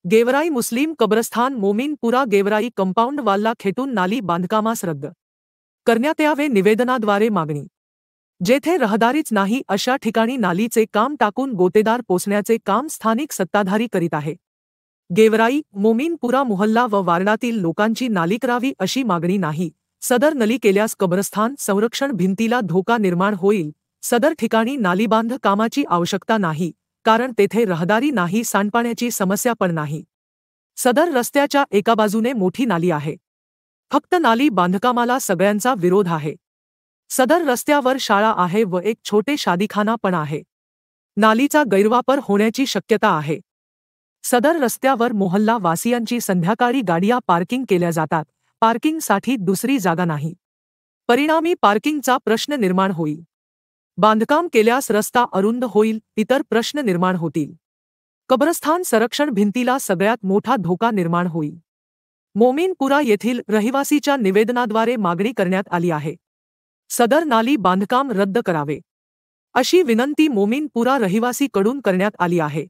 गेवराई मुस्लिम कब्रस्थान Mominpura Georai compound वालला खेटून नाली बांधकामास रद्द करण्यात यावे निवेदनाद्वारे मागणी। जेथे रहदारीच नाही अशा ठिकाणी नालीचे काम टाकून गोतेदार पोसण्याचे काम स्थानिक सत्ताधारी करीत आहे। गेवराई मोमीनपुरा मोहल्ला व वार्डातील लोकांची नाली करावी अशी मागणी नाही। सदर नली केल्यास कब्रस्थान संरक्षण भिंतीला धोका निर्माण होईल। सदर ठिकाणी नालीबांध कामाची आवश्यकता नाही, कारण तेथे रहदारी नाही, सांडपाण्याची समस्या पण नाही। सदर रस्त्याच्या एका बाजूने मोठी नाली आहे, फक्त नाली बांधकामाला सगळ्यांचा विरोध आहे। सदर रस्त्यावर शाळा आहे व एक छोटे शादीखाना पण आहे। नालीचा गैरवापर होण्याची शक्यता आहे। सदर रस्त्यावर मोहल्ला वासियांची संध्याकाळी गाड्या पार्किंग केल्या जातात। पार्किंगसाठी दुसरी जागा नाही, परिणामी पार्किंगचा प्रश्न निर्माण होईल। बांधकाम केल्यास रस्ता अरुंद होईल, इतर प्रश्न निर्माण होतील। कब्रस्थान संरक्षण भिंतीला सगळ्यात मोठा धोका निर्माण होईल। मोमीनपुरा येथील रहिवासीच्या निवेदनाद्वारे मागणी करण्यात आली आहे। सदर नाली बांधकाम रद्द करावे अशी विनंती मोमीनपुरा रहिवासी कडून करण्यात आली आहे।